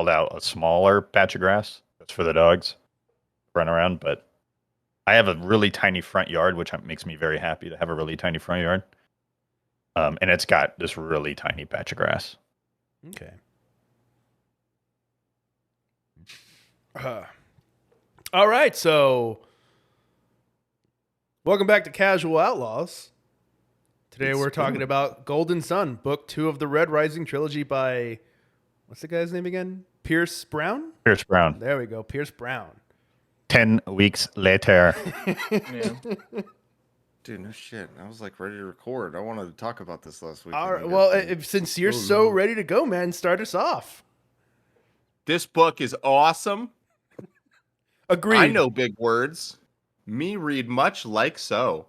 pulled out a smaller patch of grass. That's for the dogs run around. But I have a really tiny front yard, which makes me very happy to have a really tiny front yard. And it's got this really tiny patch of grass. Okay. All right, so welcome back to Casual Outlaws. Today we're talking about Golden Sun, Book 2 of the Red Rising trilogy by, what's the guy's name again? Pierce Brown? Pierce Brown. There we go, Pierce Brown. 10 weeks later. Yeah. Dude, no shit. I was like ready to record. I wanted to talk about this last week. All right, well, since you're so ready to go, man, start us off. This book is awesome. Agreed. I know big words. Me read much like so.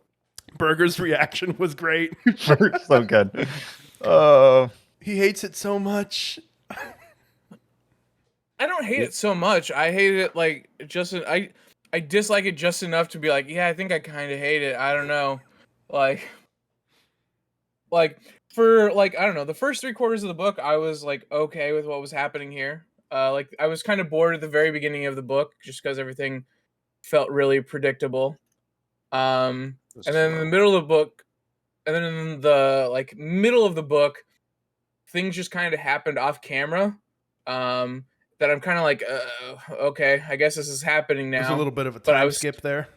Burger's reaction was great. So good. He hates it so much. I don't hate it so much. I hate it like just I dislike it just enough to be like, yeah, I think I kind of hate it. I don't know, like for like I don't know. The first 3/4 of the book, I was like okay with what was happening here. Like I was kind of bored at the very beginning of the book just because everything felt really predictable. And then in the middle of the book, and then in the like middle of the book, things just kind of happened off camera. That I'm kind of like, okay, I guess this is happening now. There's a little bit of a time skip there.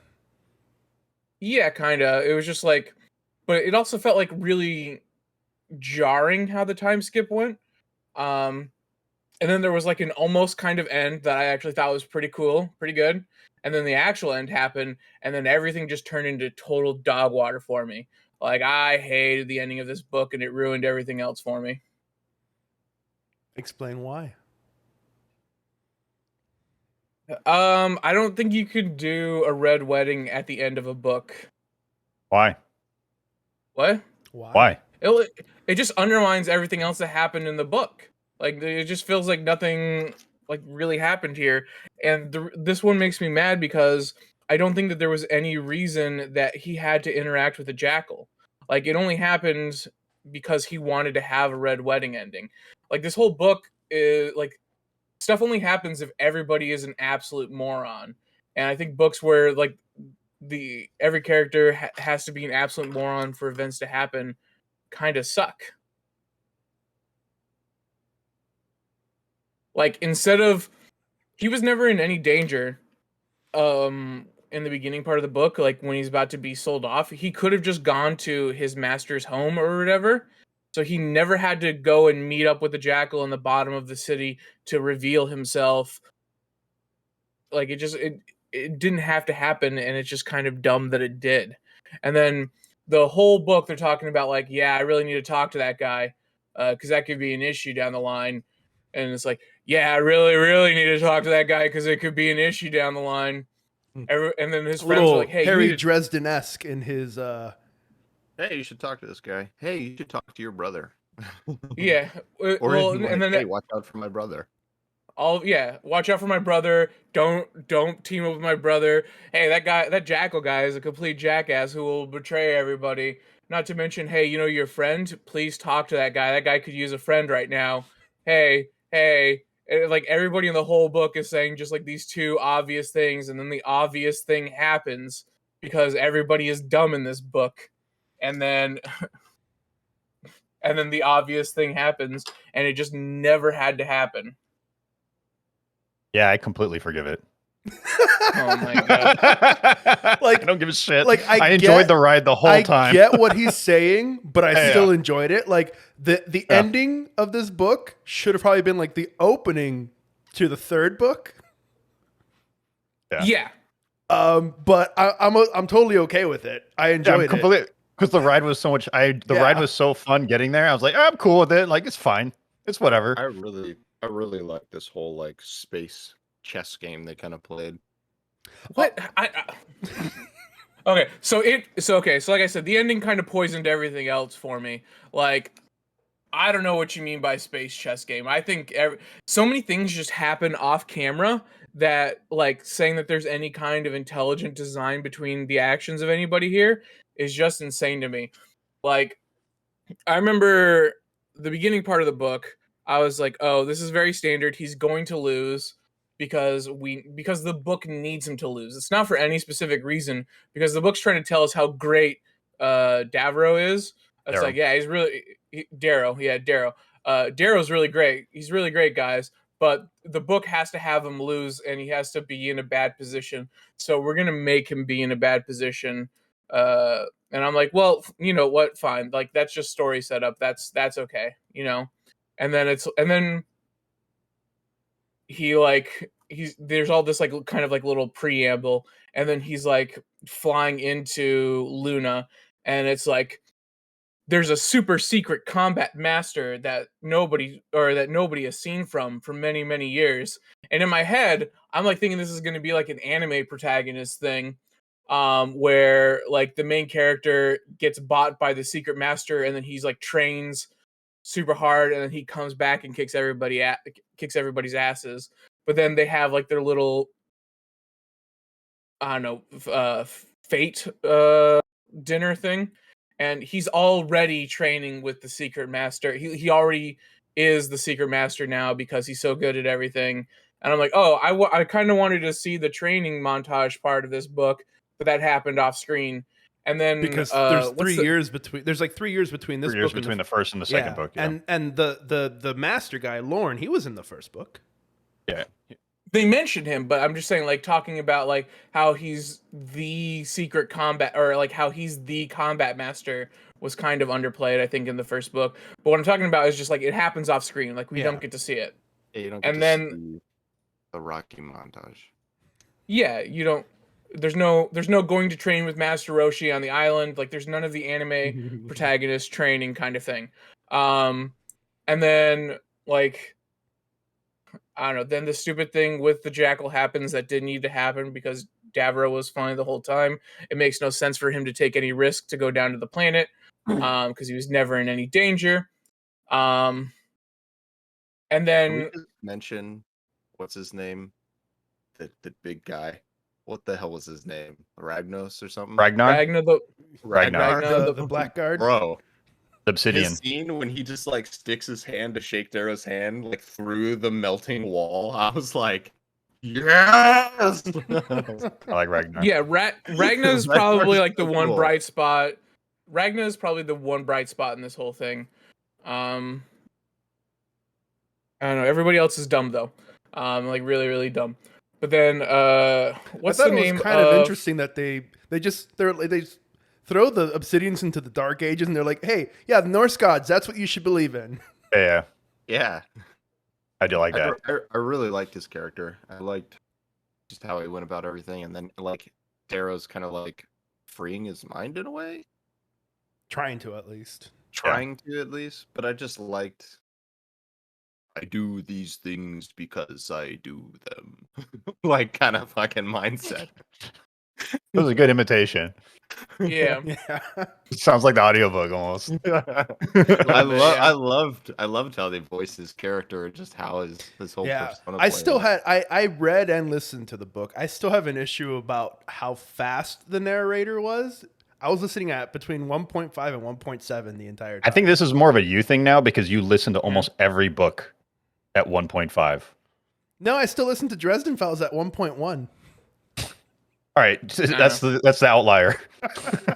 Yeah, kind of. It was just like, but it also felt like really jarring how the time skip went. And then there was like an almost kind of end that I actually thought was pretty cool, pretty good. And then the actual end happened, and then everything just turned into total dog water for me. Like, I hated the ending of this book, and it ruined everything else for me. Explain why. I don't think you could do a red wedding at the end of a book. Why? What? Why? It just undermines everything else that happened in the book. Like, it just feels like nothing like really happened here. And this one makes me mad because I don't think that there was any reason that he had to interact with a jackal. Like, it only happened because he wanted to have a red wedding ending. Like, this whole book is like, stuff only happens if everybody is an absolute moron. And I think books where like every character has to be an absolute moron for events to happen kind of suck. Like, instead of, he was never in any danger in the beginning part of the book, like when he's about to be sold off, he could have just gone to his master's home or whatever. So he never had to go and meet up with the jackal in the bottom of the city to reveal himself. Like, it didn't have to happen, and it's just kind of dumb that it did. And then the whole book, they're talking about like, yeah, I really need to talk to that guy because that could be an issue down the line. And it's like, yeah, I really, really need to talk to that guy because it could be an issue down the line. And then his friends are like, hey, Harry Dresden-esque in his... Hey, you should talk to this guy. Hey, you should talk to your brother. Yeah. Or well, like, and then hey, watch out for my brother. Watch out for my brother. Don't team up with my brother. Hey, that jackal guy is a complete jackass who will betray everybody. Not to mention, hey, you know your friend? Please talk to that guy. That guy could use a friend right now. Hey. And, like, everybody in the whole book is saying just like these two obvious things, and then the obvious thing happens because everybody is dumb in this book. And then the obvious thing happens, and it just never had to happen. Yeah, I completely forgive it. Oh my god! Like, I don't give a shit. Like, I enjoyed the ride the whole time. I get what he's saying, but I still enjoyed it. Like the ending of this book should have probably been like the opening to the third book. Yeah. But I'm totally okay with it. I enjoyed it because the ride was so much. The ride was so fun getting there. I was like, I'm cool with it. Like, it's fine. It's whatever. I really like this whole like space chess game they kind of played. What? Okay, so like I said, the ending kind of poisoned everything else for me. Like, I don't know what you mean by space chess game. I think so many things just happen off camera that, like, saying that there's any kind of intelligent design between the actions of anybody here is just insane to me. Like, I remember the beginning part of the book, I was like, oh, this is very standard. He's going to lose because the book needs him to lose. It's not for any specific reason, because the book's trying to tell us how great Davro is. It's Darrow. like, yeah, he's really Darrow. Yeah, Darrow. Darrow's really great. He's really great, guys. But the book has to have him lose, and he has to be in a bad position. So we're gonna make him be in a bad position. And I'm like, well, you know what? Fine. Like, that's just story setup. That's okay. You know. And then he's there's all this like kind of like little preamble, and then he's like flying into Luna, and it's like there's a super secret combat master that nobody has seen for many years. And in my head, I'm like thinking this is going to be like an anime protagonist thing, where like the main character gets bought by the secret master, and then he's like trains super hard, and then he comes back and kicks everybody's asses. But then they have like their little, I don't know, fate dinner thing, and he's already training with the secret master. He already is the secret master now because he's so good at everything. And I'm like, oh, I kind of wanted to see the training montage part of this book, but that happened off screen. And then Because there's 3 years between. There's like 3 years between this 3 years book between and the first and the second book. Yeah. and the master guy Lorne, he was in the first book. Yeah. They mentioned him, but I'm just saying, like, talking about like how he's the secret combat, or like how he's the combat master, was kind of underplayed, I think, in the first book. But what I'm talking about is just like it happens off screen, like we don't get to see it. Yeah, you don't get And to then see the Rocky montage. yeah, you don't. There's no going to train with Master Roshi on the island. Like, there's none of the anime protagonist training kind of thing. And then like, I don't know. Then the stupid thing with the jackal happens that didn't need to happen because Davro was fine the whole time. It makes no sense for him to take any risk to go down to the planet, because he was never in any danger. And Can we then just mention what's his name? The big guy. What the hell was his name? Ragnos or something? Ragnar? Ragnar the Ragnar. Ragnar The blackguard. Bro. Obsidian. His scene when he just like sticks his hand to shake Darrow's hand like through the melting wall. I was like, yes. I like Ragnar. yeah, Ragnar's probably like the one bright spot. Ragnar's probably the one bright spot in this whole thing. I don't know. Everybody else is dumb though. Like really dumb. But then, what's I the thought name? It was kind of interesting that they throw the Obsidians into the Dark Ages, and they're like, "Hey, yeah, the Norse gods. That's what you should believe in." Yeah. Yeah. I do like that. I really liked his character. I liked just how he went about everything, and then like Darrow's kind of like freeing his mind in a way, Trying to, at least. trying to at least. But I just liked. I do these things because I do them, like kind of fucking mindset. It was a good imitation. Yeah. Yeah. It sounds like the audiobook almost. I loved how they voiced his character, and just how his whole persona. I still had I read and listened to the book. I still have an issue about how fast the narrator was. I was listening at between 1.5 and 1.7 the entire time. I think this is more of a you thing now because you listen to almost every book at 1.5. No, I still listen to Dresden Files at 1.1. All right, that's the outlier.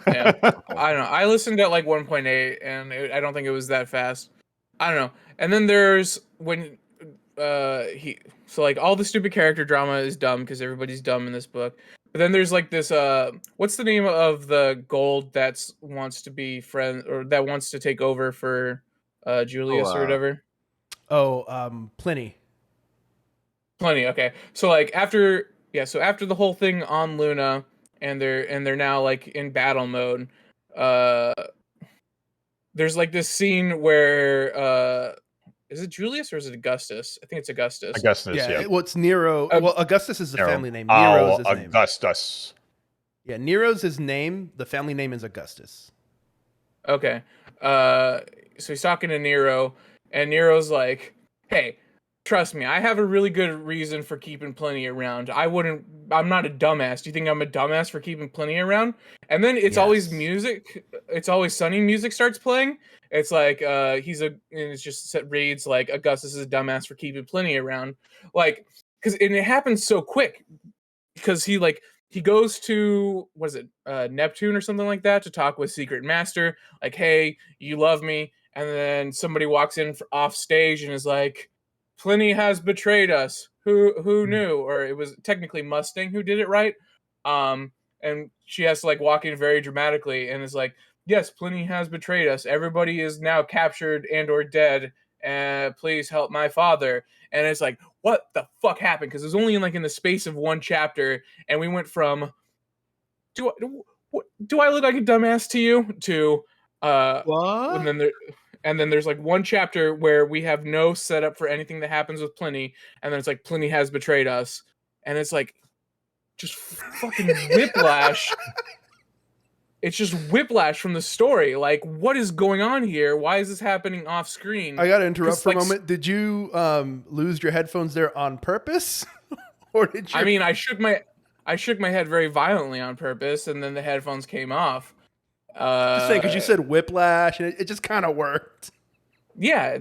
Yeah. I don't know. I listened at like 1.8, and I don't think it was that fast. I don't know. And then there's when so like all the stupid character drama is dumb because everybody's dumb in this book. But then there's like this what's the name of the gold that wants to be friend, or that wants to take over for Julius or whatever? Pliny. Plenty. Okay. So like after the whole thing on Luna, and they're now like in battle mode, there's like this scene where is it Julius or is it Augustus? I think it's Augustus. Augustus, yeah. Well, it's Nero. Well, Augustus is the family name. Nero is his name. Augustus. Yeah, Nero's his name. The family name is Augustus. Okay. So he's talking to Nero, and Nero's like, "Hey, Trust me, I have a really good reason for keeping Plenty around. I'm not a dumbass. Do you think I'm a dumbass for keeping Plenty around? And then it's always Yes. music. It's always Sunny music starts playing. It's like and it's just reads like Augustus is a dumbass for keeping Plenty around. Like, and it happens so quick because he goes to, what is it, Neptune or something like that, to talk with Secret Master. Like, hey, you love me. And then somebody walks in off stage and is like, Pliny has betrayed us. Who knew? Or it was technically Mustang who did it, right? And she has to like walk in very dramatically and is like, yes, Pliny has betrayed us. Everybody is now captured and or dead. Please help my father. And it's like, what the fuck happened? Because it was only in the space of one chapter, and we went from do I look like a dumbass to you to What? and then there's like one chapter where we have no setup for anything that happens with Pliny, and then it's like Pliny has betrayed us, and it's like just fucking whiplash. It's just whiplash from the story. Like, what is going on here? Why is this happening off screen? I got to interrupt for a like, moment. Did you lose your headphones there on purpose, or did you? I mean, I shook my head very violently on purpose, and then the headphones came off. Just saying, because you said whiplash, and it just kind of worked. Yeah,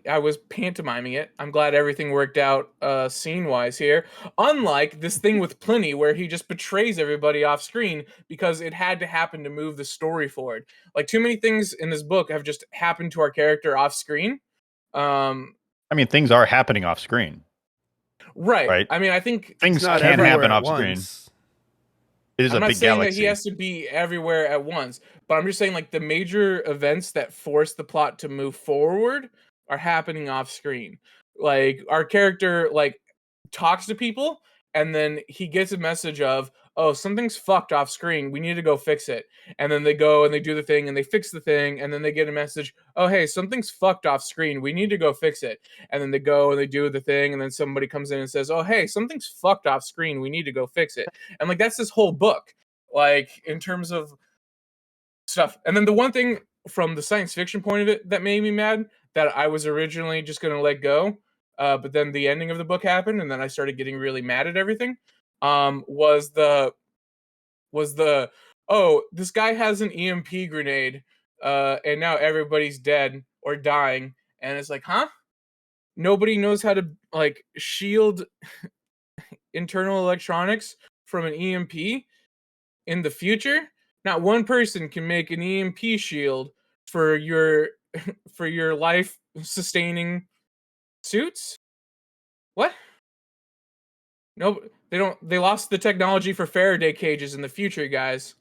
I was pantomiming it. I'm glad everything worked out scene-wise here. Unlike this thing with Pliny, where he just betrays everybody off screen because it had to happen to move the story forward. Like, too many things in this book have just happened to our character off screen. I mean, things are happening off screen. Right. I mean, I think things not can everywhere happen at off screen. once. It is I'm a not big saying galaxy. that he has to be everywhere at once, but I'm just saying like the major events that force the plot to move forward are happening off screen. Like our character like talks to people and then he gets a message of, oh, something's fucked off screen. We need to go fix it. And then they go and they do the thing and they fix the thing. And then they get a message, oh, hey, something's fucked off screen. We need to go fix it. And then they go and they do the thing. And then somebody comes in and says, oh, hey, something's fucked off screen. We need to go fix it. And like, that's this whole book, like in terms of stuff. And then the one thing from the science fiction point of it that made me mad that I was originally just going to let go. But then the ending of the book happened, and then I started getting really mad at everything. Was the oh, this guy has an EMP grenade, and now everybody's dead or dying, and it's like, huh? Nobody knows how to like shield internal electronics from an EMP in the future. Not one person can make an EMP shield for your for your life sustaining suits. What? No, they don't. They lost the technology for Faraday cages in the future, guys.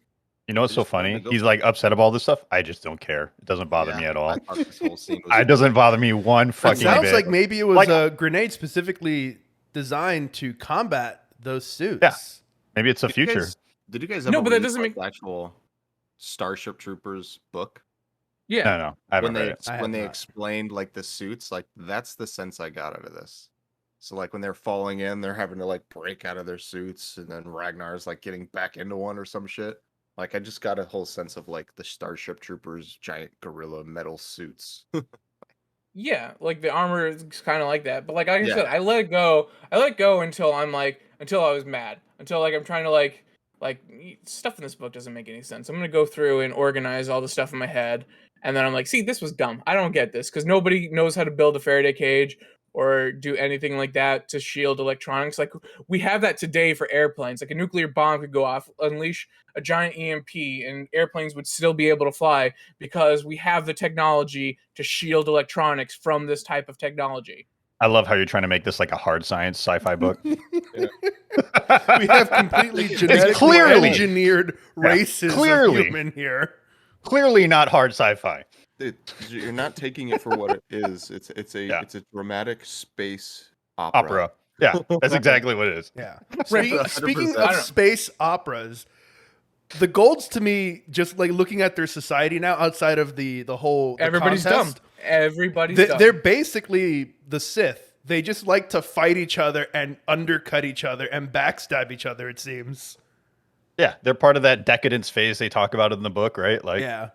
You know what's so just wanted to funny? go- He's like upset about all this stuff. I just don't care. It doesn't bother me at all. I thought this whole scene was It doesn't bother me one It fucking sounds bit. like maybe it was Like- a grenade specifically designed to combat those suits. Yeah. Maybe it's the Did you future. guys- Did you guys ever No, but that read, doesn't like, make- the actual Starship Troopers book? Yeah. No, I haven't When read they it. I have when they not. explained like the suits, like that's the sense I got out of this. So like when they're falling in, they're having to like break out of their suits, and then Ragnar's like getting back into one or some shit. Like I just got a whole sense of like the Starship Troopers giant gorilla metal suits. Yeah, like the armor is kind of like that. But like I Yeah. said, I let it go. I let go until until I was mad. Until like I'm trying to like stuff in this book doesn't make any sense. I'm gonna go through and organize all the stuff in my head, and then I'm like, see, this was dumb. I don't get this because nobody knows how to build a Faraday cage or do anything like that to shield electronics. Like we have that today for airplanes. Like a nuclear bomb could go off, unleash a giant EMP, and airplanes would still be able to fly because we have the technology to shield electronics from this type of technology. I love how you're trying to make this like a hard science sci-fi book. We have completely It's genetically clearly- engineered races clearly. of human here. Clearly not hard sci-fi. You're not taking it for what it is. It's Yeah. a dramatic space opera. Opera. Yeah, that's exactly what it is. Yeah. Right. Speaking 100%. of space operas, the Golds to me, just like looking at their society now, outside of the whole Everybody's contest, dumb. Everybody's dumb. they're basically the Sith. They just like to fight each other and undercut each other and backstab each other, it seems. Yeah, they're part of that decadence phase they talk about in the book, right? Like, Yeah.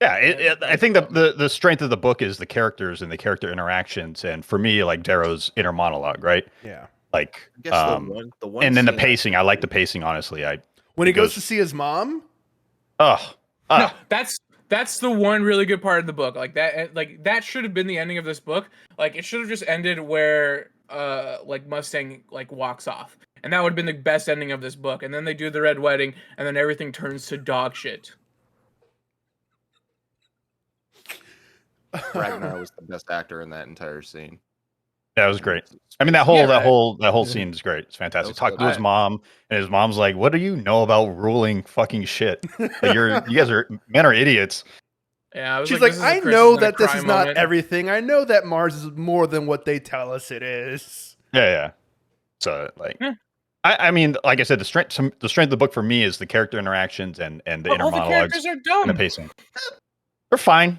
Yeah, I think the strength of the book is the characters and the character interactions, and for me, like Darrow's inner monologue, right? Yeah. Like, I guess the one and then the scene pacing. I like the pacing, honestly. When he goes to see his mom. Oh, No, that's the one really good part of the book. Like that should have been the ending of this book. Like it should have just ended where like Mustang like walks off. And that would have been the best ending of this book. And then they do the red wedding and then everything turns to dog shit. Ragnar was the best actor in that entire scene. that was great. I mean, that whole Yeah. scene is great. It's fantastic. was Talk good. to his mom, and his mom's like, "What do you know about ruling fucking shit? Like, you guys men are idiots." Yeah, I was She's like, like, this is a I Chris know is gonna that this cry is not moment. everything. I know that Mars is more than what they tell us it is. Yeah. So like, Yeah. I mean, like I said, the strength of the book for me is the character interactions and the But inner all the monologues characters are and the dumb. pacing. They're fine.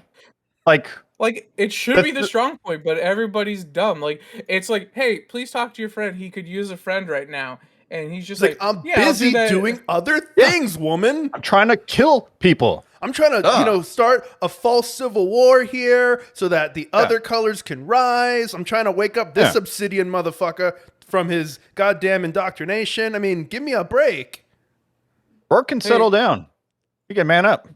Like, Like it should But be the strong point, but everybody's dumb. Like it's like, hey, please talk to your friend. He could use a friend right now, and he's just It's like, I'm yeah, I'll do busy that." doing other Yeah. things, woman. I'm trying to kill people. I'm trying to, Ugh. start a false civil war here so that the other colors can rise. I'm trying to wake up this obsidian motherfucker from his goddamn indoctrination. I mean, give me a break. Rourke can settle down. You can man up.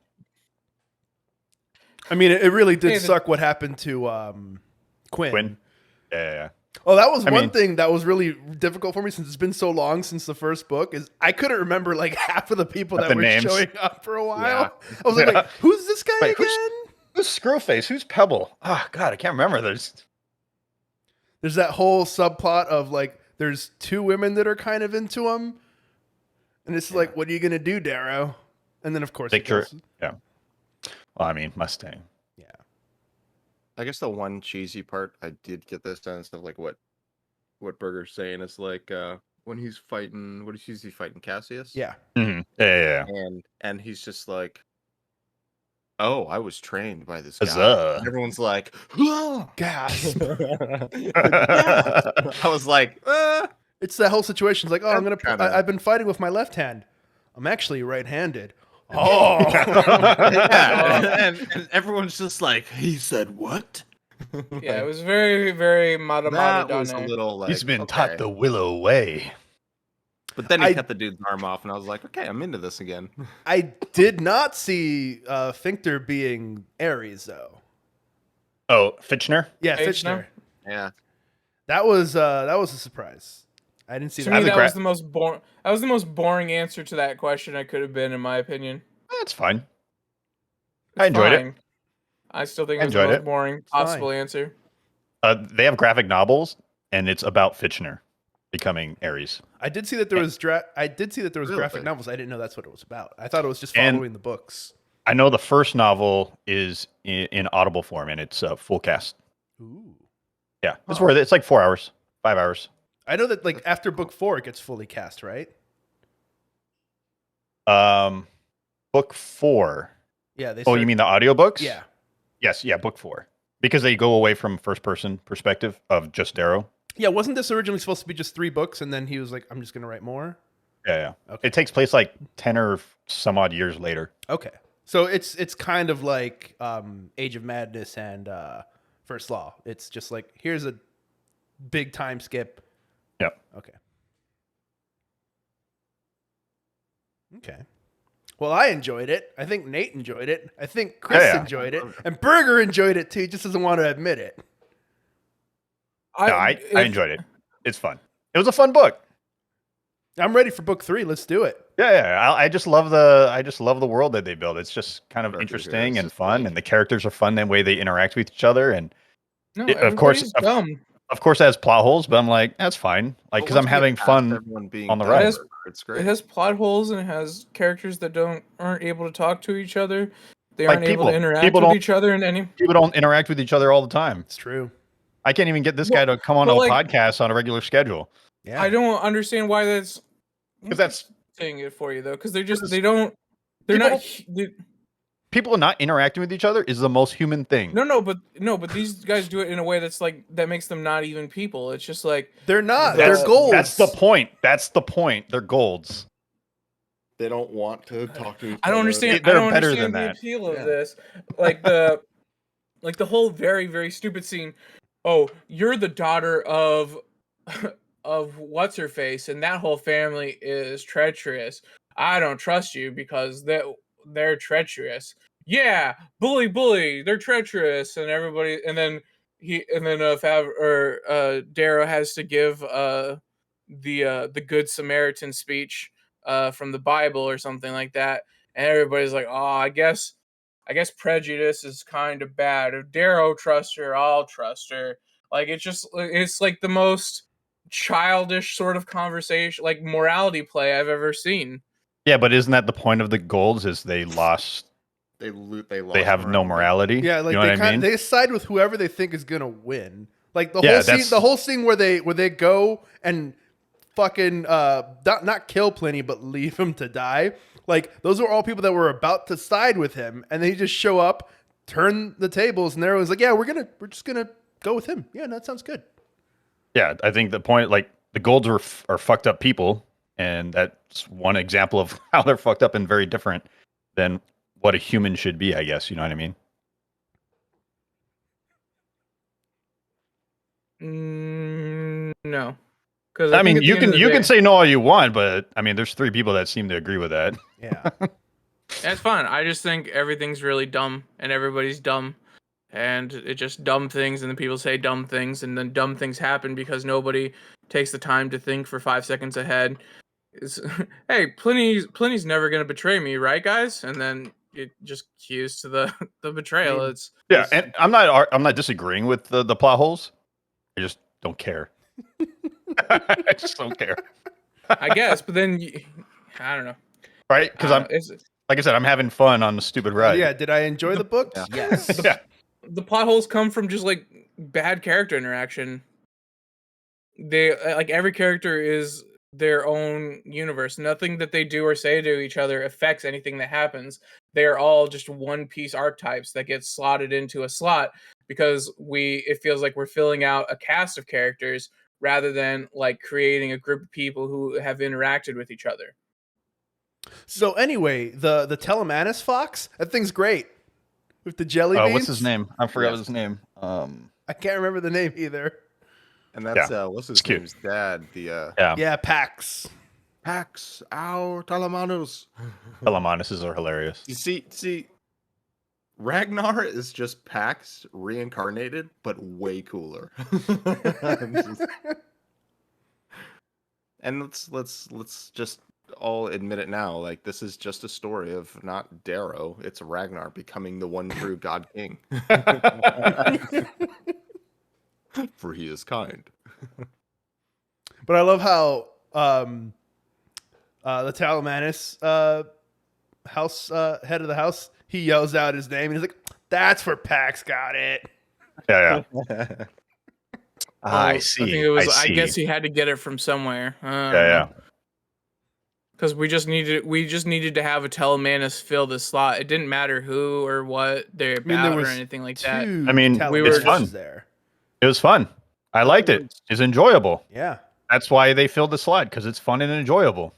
I mean, it really did Hey, suck what happened to Quinn. Quinn. Yeah. Oh, that was I one mean- thing that was really difficult for me since it's been so long since the first book. Is I couldn't remember like half of the people Half that the were names. showing up for a while. Yeah. I was like, who's this guy Wait, again? Who's Screwface? Who's Pebble? Oh God, I can't remember. There's that whole subplot of like, there's two women that are kind of into him, and it's like, what are you gonna do, Darrow? And then of course, he Victor. goes- Yeah. Well, I mean, Mustang. yeah. I guess the one cheesy part I did get this sense of like what Berger's saying is like when he's fighting, what is he fighting, Cassius? Yeah. Mm-hmm. Yeah. And he's just like, oh, I was trained by this guy. Huzzah. And everyone's like, "Ah!" Gasp. Yeah. I was like, It's that whole situation. It's like, oh, Kinda- I've been fighting with my left hand. I'm actually right-handed. Oh. yeah. And everyone's just like, he said what? Yeah, it was very, very mada That mada was a done. little like, He's been okay. taught the Willow way. But then he I- cut the dude's arm off, and I was like, okay, I'm into this again. I did not see Finctor being Ares though. Oh, Fitchner? Yeah, Fitchner? Fitchner. Yeah. That was a surprise. I didn't see To that. me, a that gra- was the most boring. That was the most boring answer to that question I could have been, in my opinion. That's fine. I enjoyed it. Fine. I still think I it was the enjoyed most it. boring fine. possible answer. They have graphic novels, and it's about Fitchner becoming Ares. I did see that there was Really? graphic novels. I didn't know that's what it was about. I thought it was just And- following the books. I know the first novel is in Audible form, and it's full cast. Ooh. Yeah, it's worth it. It's like 4 hours, 5 hours. I know that like after book 4 it gets fully cast, right? Book 4. Yeah, they Oh, start- you mean the audiobooks? Yeah. Yes, yeah, book 4. Because they go away from first person perspective of just Darrow. Yeah, wasn't this originally supposed to be just 3 books and then he was like, I'm just gonna write more? Yeah. Okay. It takes place like 10 or some odd years later. Okay. So it's kind of like Age of Madness and First Law. It's just like, here's a big time skip. Yep. Okay. Okay. Well, I enjoyed it. I think Nate enjoyed it. I think Chris Yeah. enjoyed it. And Berger enjoyed it too. He just doesn't want to admit it. I enjoyed it. It's fun. It was a fun book. I'm ready for book 3. Let's do it. Yeah. I just love the world that they build. It's just kind of Characters, interesting yeah, and it's fun, like- and the characters are fun. The way they interact with each other, and No, of course- everybody's dumb. of course, it has plot holes. But I'm like, that's fine. Like, because I'm having fun. on the ride. It's great. It has plot holes and it has characters that aren't able to talk to each other. They Like aren't able people. to interact People with don't- each other in any. People don't interact with each other all the time. It's true. I can't even get this guy to come on well, a like- podcast on a regular schedule. Yeah. I don't understand why that's. Because that's saying it for you though, because they're Because not. people- They, people not interacting with each other is the most human thing. no, but these guys do it in a way that's like that makes them not even people. It's just like They're not. That's- They're gold. That's the point. That's the point. They're golds. They don't want to talk to each I don't other. understand. They're I don't better understand than the that. appeal of Yeah. this. Like the whole very very stupid scene. Oh, you're the daughter of of what's her face, and that whole family is treacherous. I don't trust you because they're treacherous. Yeah, bully, they're treacherous, and everybody, and then Darrow has to give the Good Samaritan speech from the Bible or something like that, and everybody's like, oh, I guess prejudice is kind of bad. If Darrow trusts her, I'll trust her. Like it's like the most childish sort of conversation, like morality play I've ever seen. Yeah, but isn't that the point of the golds? Is they lost? They lost. They have no morality. Yeah, like you know what I mean? they side with whoever they think is gonna win. Like Yeah, the whole scene where they go and fucking not kill Pliny but leave him to die. Like those were all people that were about to side with him, and they just show up, turn the tables, and they're always like, "Yeah, we're just gonna go with him." Yeah, that sounds good. Yeah, I think the point, like the golds are fucked up people, and that's one example of how they're fucked up and very different than what a human should be. I guess you know what I mean. No, because I mean, you can say no all you want, but I mean, there's 3 people that seem to agree with that. Yeah. that's fine. I just think everything's really dumb and everybody's dumb. And it just dumb things, and then people say dumb things, and then dumb things happen because nobody takes the time to think for 5 seconds ahead. It's, hey, Pliny's never gonna betray me, right, guys? And then it just cues to the betrayal. I mean, Yeah, and I'm not disagreeing with the plot holes. I just don't care. I just don't care. I guess, but then I don't know. Right? Because I'm It's, like I said, I'm having fun on the stupid ride. Yeah, did I enjoy the book? Yeah. Yes. Yeah. the plot holes come from just like bad character interaction. They like every character is their own universe. Nothing that they do or say to each other affects anything that happens. They are all just one piece archetypes that get slotted into a slot because it feels like we're filling out a cast of characters rather than like creating a group of people who have interacted with each other. So anyway, the Telemanus fox, that thing's great. With the jelly beans. What's his name? I forgot Yes. his name. I can't remember the name either. And that's It's what's his cute. name's dad, the Yeah, Yeah, Pax. Pax our Talamanus. Telemonuses are hilarious. You see, Ragnar is just Pax reincarnated, but way cooler. And let's just all admit it now. Like this is just a story of not Darrow, it's Ragnar becoming the one true God King. For he is kind. But I love how the Talamanus house head of the house, he yells out his name and he's like, "That's for Pax, got it." Yeah. I Well, see. I think it was. I see. guess he had to get it from somewhere. Yeah. Because we just needed to have a Telemanus fill the slot. It didn't matter who or what they're I mean, there about or was anything like that. two I mean, Telemanuses it's fun. there. It was fun. I liked it. It's enjoyable. Yeah. That's why they filled the slot because it's fun and enjoyable.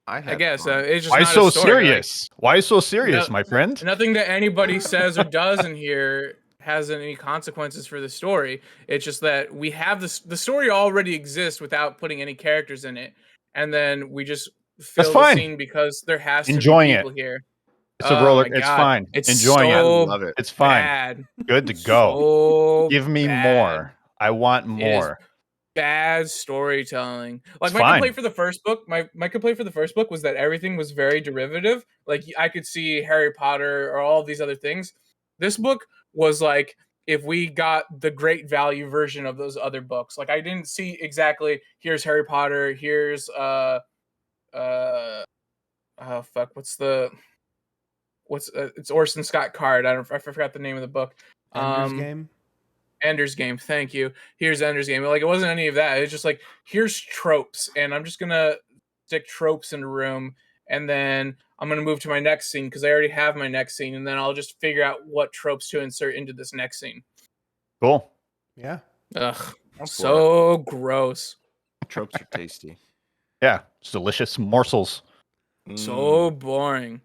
I guess it's just Why not so a story. serious? Why so serious, No- my friend? Nothing that anybody says or does in here has any consequences for the story. It's just that we have the story already exists without putting any characters in it, and then we just fill That's the fine. scene because there has to Enjoying be it. people here. It's a Oh roller. my It's God. fine. It's Enjoying I it. so love it. It's fine. bad. Good to go. So Give me bad. more. I want It is more. bad storytelling. Like It's my fine. complaint for the first book, my complaint for the first book was that everything was very derivative. Like I could see Harry Potter or all these other things. This book was like if we got the great value version of those other books. Like I didn't see exactly here's Harry Potter, here's oh fuck, it's Orson Scott Card. I forgot the name of the book. Ender's Game. Ender's Game, thank you. Here's Ender's Game. Like it wasn't any of that. It's just like here's tropes, and I'm just gonna stick tropes in a room, and then I'm gonna move to my next scene because I already have my next scene, and then I'll just figure out what tropes to insert into this next scene. Cool. Yeah. Ugh, I'm for so gross. Tropes are tasty. Yeah. It's delicious morsels. So boring.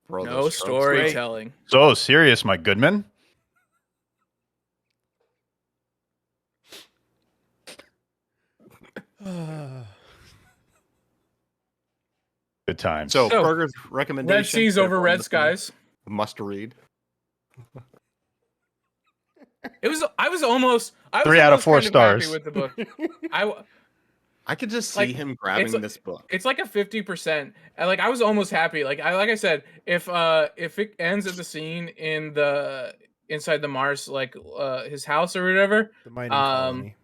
Bro, No those tropes, storytelling. So serious, my Goodman. Good times. So, So, Burger's recommendation. Red Seas over everyone Red listening, Skies. Must read. I was almost 3 out of almost 4 kind of happy stars. with the book. I I could just see Like, him it's grabbing this book. it's like a 50%. And like I was almost happy. Like I said, if it ends at the scene in the inside the Mars, like his house or whatever, The mining colony.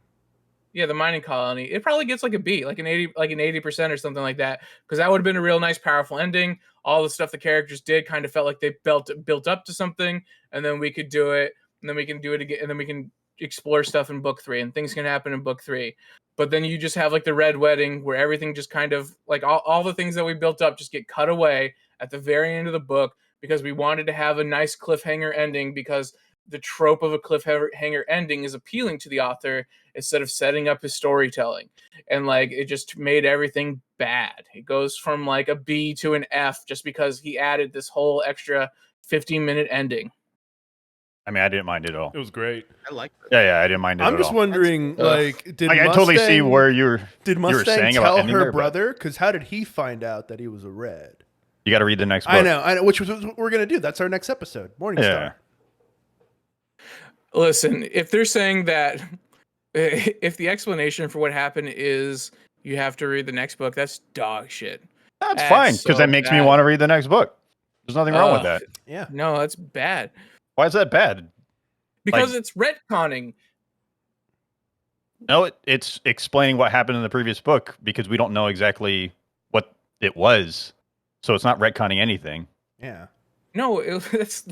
yeah, the mining colony, it probably gets like a B, like an 80% or something like that, because that would have been a real nice, powerful ending. All the stuff the characters did kind of felt like they built up to something, and then we could do it, and then we can do it again, and then we can explore stuff in book 3, and things can happen in book 3. But then you just have like the Red Wedding, where everything just kind of like all the things that we built up just get cut away at the very end of the book, because we wanted to have a nice cliffhanger ending, because the trope of a cliffhanger ending is appealing to the author instead of setting up his storytelling. And like it just made everything bad. It goes from like a B to an F just because he added this whole extra 15-minute ending. I mean, I didn't mind it at all. It was great. I like it. Yeah, I didn't mind it I'm at just all. wondering, like, did Like, I Mustang, totally see where you were Mustang saying about tell ending her there, but brother? Because how did he find out that he was a red? you got to read the next book. I know, which was what we're gonna do. That's our next episode, Morningstar. Yeah. Listen, if they're saying that, if the explanation for what happened is you have to read the next book, that's dog shit. That's fine, because so that makes me bad. want to read the next book. There's nothing wrong with that. Yeah. No, that's bad. Why is that bad? Because Like- it's retconning. No, it's explaining what happened in the previous book, because we don't know exactly what it was. So it's not retconning anything. Yeah. No, it's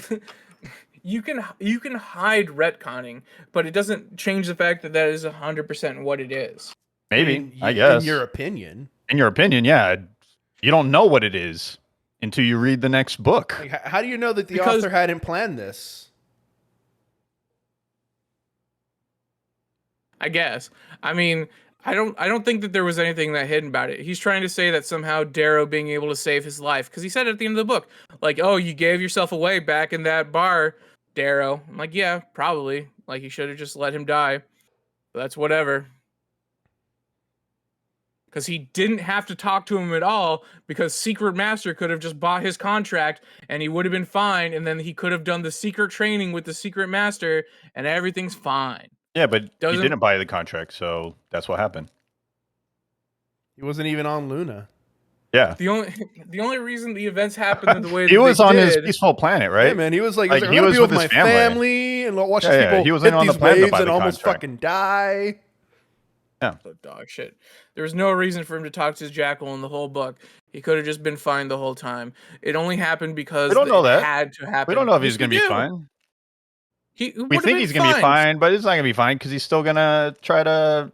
you can hide retconning, but it doesn't change the fact that that is 100% what it is. Maybe, I guess. In your opinion. In your opinion, yeah. You don't know what it is until you read the next book. Like, how do you know that the Because- author hadn't planned this? I guess. I mean, I don't think that there was anything that hidden about it. He's trying to say that somehow Darrow being able to save his life, because he said at the end of the book, like, "Oh, you gave yourself away back in that bar, Darrow." I'm like, yeah, probably. Like, you should have just let him die. But that's whatever. Because he didn't have to talk to him at all, because Secret Master could have just bought his contract and he would have been fine, and then he could have done the secret training with the Secret Master and everything's fine. Yeah, but he Doesn't- didn't buy the contract, so that's what happened. He wasn't even on Luna. Yeah. The only reason the events happened the way He that was they on his did, peaceful planet, right? Yeah, man. He was like, Like, I'm he gonna was be with with my his family. family and watch Yeah, these yeah, people he was hit in on the these plan to waves buy and the almost contract. fucking die. So dog shit. There was no reason for him to talk to his jackal in the whole book. He could have just been fine the whole time. It only happened because We don't know it that. had to happen. We don't know if Yes, he's going to we be do. fine. We We think he's going to be fine, but it's not going to be fine because he's still going to try to,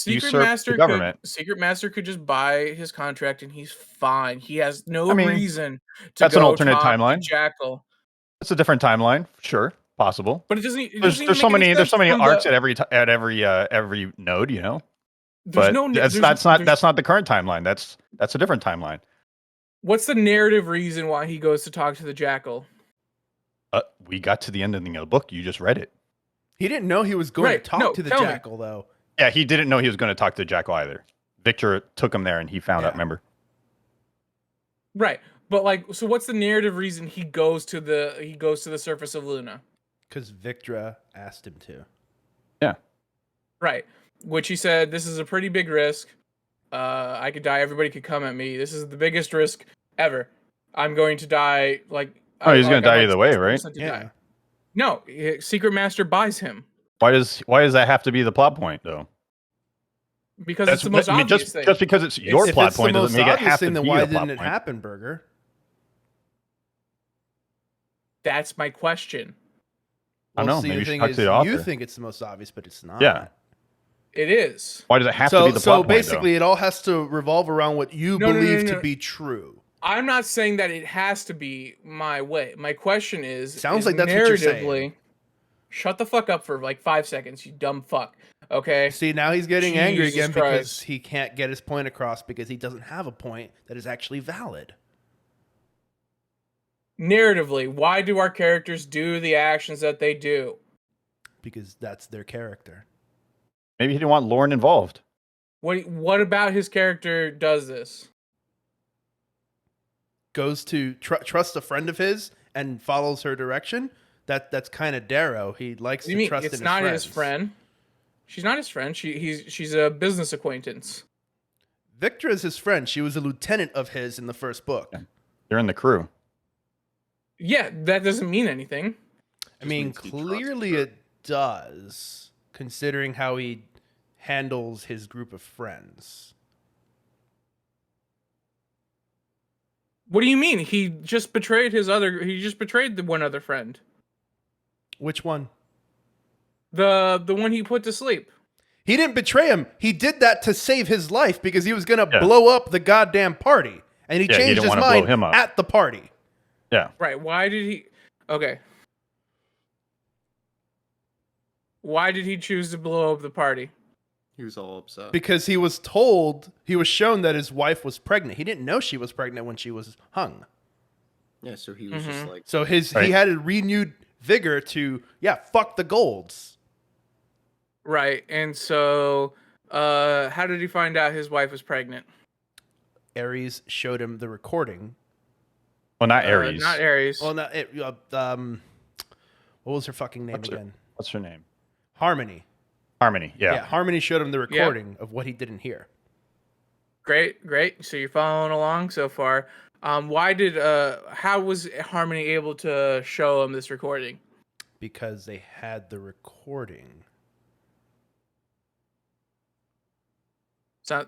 usurp the government. Secret Master could just buy his contract and he's fine. He has no I mean, reason to that's an go alternate talk to timeline. Jackal. It's a different timeline, sure, possible. But it doesn't. There's so many arcs at every node, There's but no. that's not the current timeline. That's a different timeline. What's the narrative reason why he goes to talk to the Jackal? We got to the ending of the book. You just read it. He didn't know he was going Right, to talk no, to the tell me. jackal, though. Yeah, he didn't know he was going to talk to Jackal either. Victor took him there, and he found Yeah. out. Remember? Right, but like, so what's the narrative reason he goes to the surface of Luna? Because Victra asked him to. Right, which he said, this is a pretty big risk. I could die. Everybody could come at me. This is the biggest risk ever. I'm going to die. Like, Oh, he's going to I'm die either way, right? 60% to Yeah. die. No, Secret Master buys him Why does that have to be the plot point, though? because it's the most obvious thing. Just because it's your If plot it's the point most doesn't make it obvious have to thing, be then why a plot didn't it point. happen, Burger? That's my question. I don't know. see, Maybe the you should thing talk is, to the author. you think it's the most obvious, but it's not. Yeah. It is. Why does it have to be the plot So point, basically, it all has to revolve around what you No, no, no, believe no, to no. be true. I'm not saying that it has to be my way. My question is, Sounds like that's what you're saying. narratively, shut the fuck up for like 5 seconds, you dumb fuck. Okay. See, now he's getting angry Jesus again because Christ. he can't get his point across because he doesn't have a point that is actually valid. Narratively, why do our characters do the actions that they do? Because that's their character. Maybe he didn't want Lauren involved. What about his character does this? Goes to trust a friend of his and follows her direction. That's kind of Darrow. He likes What do you to mean? trust It's in not his his friend. She's not his friend. She's a business acquaintance. Victor is his friend. She was a lieutenant of his in the first book. Yeah. They're in the crew. Yeah, that doesn't mean anything. I mean, means he trusts clearly her. it does, considering how he handles his group of friends. What do you mean? He just betrayed the one other friend. Which one? The one he put to sleep. He didn't betray him. He did that to save his life because he was going to Yeah. blow up the goddamn party. And he Yeah, he changed didn't his wanna blow mind him up. at the party. Yeah. Right. Why did he Okay. Why did he choose to blow up the party? He was all upset. Because he was shown that his wife was pregnant. He didn't know she was pregnant when she was hung. Yeah, so he was just like, So he Right. had a renewed vigor to, fuck the golds. Right. And so how did he find out his wife was pregnant? Ares showed him the recording. Well, not Ares. Not Ares. Well, no, what was her fucking name again? What's her name? Harmony. Harmony. Yeah. Harmony showed him the recording of what he didn't hear. Great. So you're following along so far. How was Harmony able to show him this recording? Because they had the recording.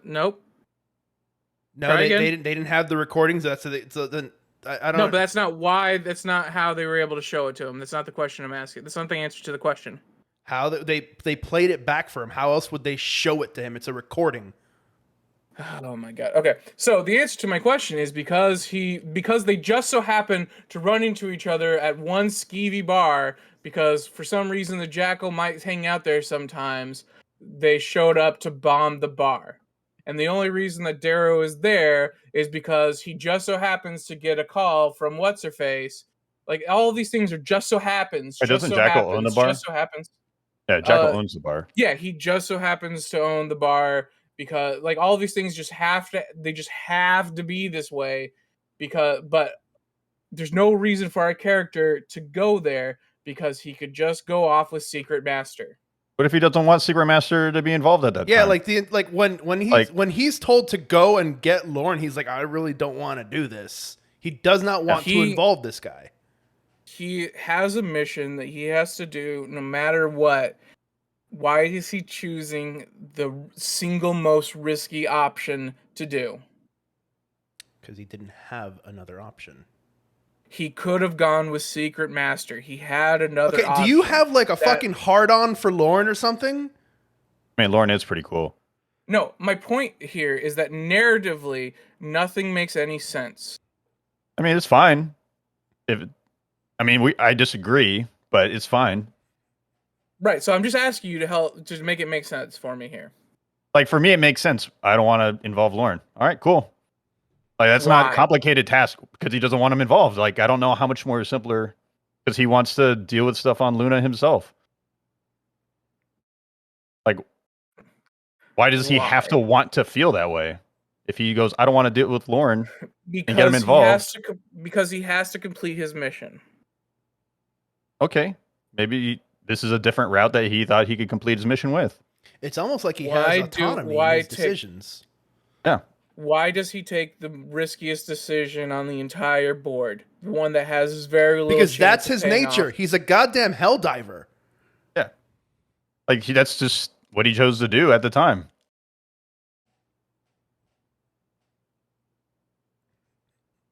Nope. No, Try they again? didn't have the recordings. I don't No, but that's not why. That's not how they were able to show it to him. That's not the question I'm asking. That's not the answer to the question. how they played it back for him. How else would they show it to him? It's a recording. Oh my god. Okay. So the answer to my question is because they just so happen to run into each other at one skeevy bar because for some reason the Jackal might hang out there sometimes. They showed up to bomb the bar. And the only reason that Darrow is there is because he just so happens to get a call from what's her face. Like all of these things are just so happens. Wait, Just doesn't so Jackal happens. own the bar? Just so happens. Yeah, Jackal owns the bar. Yeah, he just so happens to own the bar because like all these things just have to be this way but there's no reason for our character to go there because he could just go off with Secret Master. What if he doesn't want Secret Master to be involved at that Yeah, time? when he's told to go and get Lauren, he's like, I really don't want to do this. He does not want to involve this guy. He has a mission that he has to do no matter what. Why is he choosing the single most risky option to do? Because he didn't have another option. He could have gone with Secret Master. He had another Okay, option. do you have like a fucking hard-on for Lauren or something? I mean, Lauren is pretty cool. No, my point here is that narratively, nothing makes any sense. I mean, it's fine. I disagree, but it's fine. Right, so I'm just asking you to help to make it make sense for me here. Like for me, it makes sense. I don't want to involve Lauren. All right, cool. Like that's not a Why? complicated task because he doesn't want him involved. Like I don't know how much more simpler because he wants to deal with stuff on Luna himself. Like, why does he have to want to feel that way? If he goes, I don't want to deal with Lauren and get him involved. Because he has to complete his mission. Okay, maybe this is a different route that he thought he could complete his mission with. It's almost like he has autonomy in his decisions. Yeah. Why does he take the riskiest decision on the entire board? The one that has very little Because chance that's of his paying nature. off? He's a goddamn hell diver. Yeah. Like that's just what he chose to do at the time.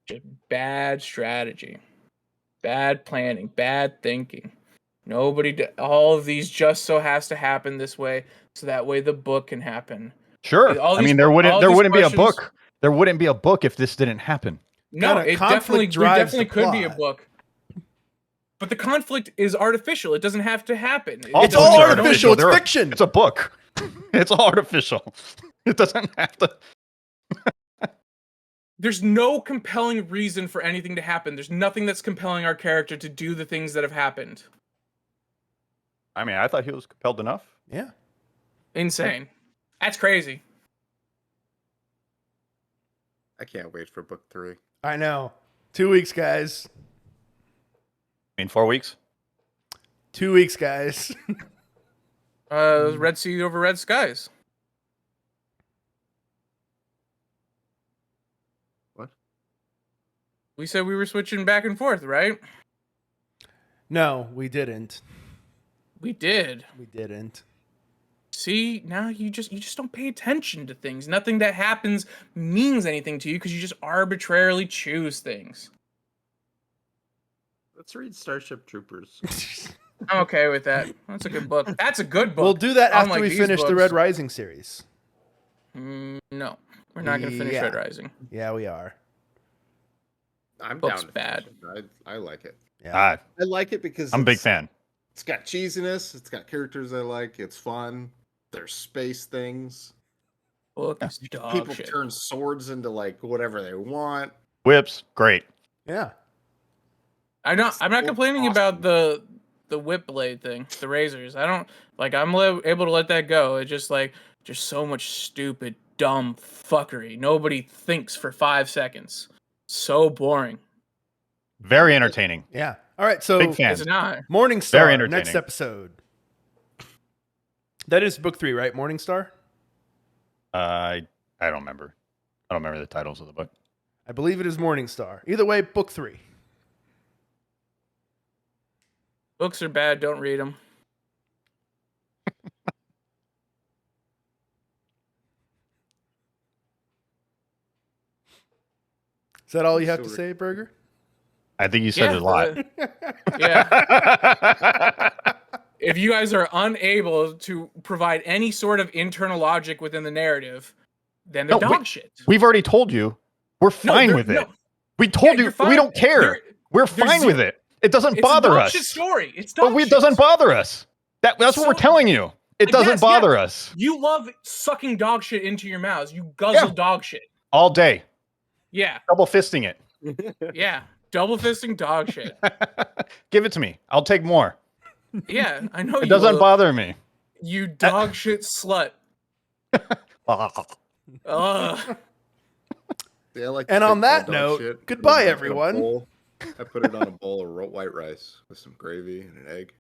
Just bad strategy, bad planning, bad thinking. All of these just so has to happen this way, so that way the book can happen. Sure. All I mean, these- there all wouldn't these be a questions- book. There wouldn't be a book if this didn't happen. No, Kinda it conflict definitely drives the could be a plot. book. But the conflict is artificial. It doesn't have to happen. It's books all are artificial. It's They're- fiction. It's a book. It's all artificial. It doesn't have to. There's no compelling reason for anything to happen. There's nothing that's compelling our character to do the things that have happened. I mean, I thought he was compelled enough. Yeah. Insane. That's crazy. I can't wait for book 3. I know. 2 weeks, guys. I mean, 4 weeks. 2 weeks, guys. Red Sea over Red Skies. What? We said we were switching back and forth, right? No, we didn't. We did. We didn't. See, now you just don't pay attention to things. Nothing that happens means anything to you because you just arbitrarily choose things. Let's read Starship Troopers. I'm okay with that. That's a good book. That's a good book. We'll do that after Unlike we these finish the books. Red Rising series. No, we're not going to finish Yeah. Red Rising. Yeah, we are. I'm Book's down. To bad. finish it. I like it. Yeah. Ah, I like it because I'm a big it's- fan. It's got cheesiness. It's got characters I like. It's fun. There's space things. Book is dog People shit. turn swords into like whatever they want. Whips, great. Yeah. I'm not so complaining awesome. about the whip blade thing, the razors. I don't like. I'm able to let that go. It's just like just so much stupid, dumb fuckery. Nobody thinks for 5 seconds. So boring. Very entertaining. Yeah. All right. So Big fan. It's not. Morning Very Star, entertaining. next episode. That is book 3, right? Morning Star? I don't remember. I don't remember the titles of the book. I believe it is Morning Star. Either way, book 3. Books are bad. Don't read them. Is that all you have to So say, Burger? I think you said Yeah, it a lot. Yeah. If you guys are unable to provide any sort of internal logic within the narrative, then they're No, dog shit. We've already told you. We're fine they're- with it. no. We told Yeah, you you're fine. we don't care. They're- We're there's fine with it. It doesn't It's bother a dog us. shit story. It's dog But it shit. doesn't bother us. That's what So- we're telling you. It doesn't Yes, bother yes. us You love sucking dog shit into your mouths. You guzzle Yeah. dog shit. all day. Yeah, Double fisting it. yeah. Double fisting dog shit. Give it to me. I'll take more. Yeah, I know It you doesn't will. bother me. You dog shit slut. Ugh. Yeah, I like And to on take that bulldog note, shit, goodbye, put it in a everyone. bowl. I put it on a bowl of white rice with some gravy and an egg.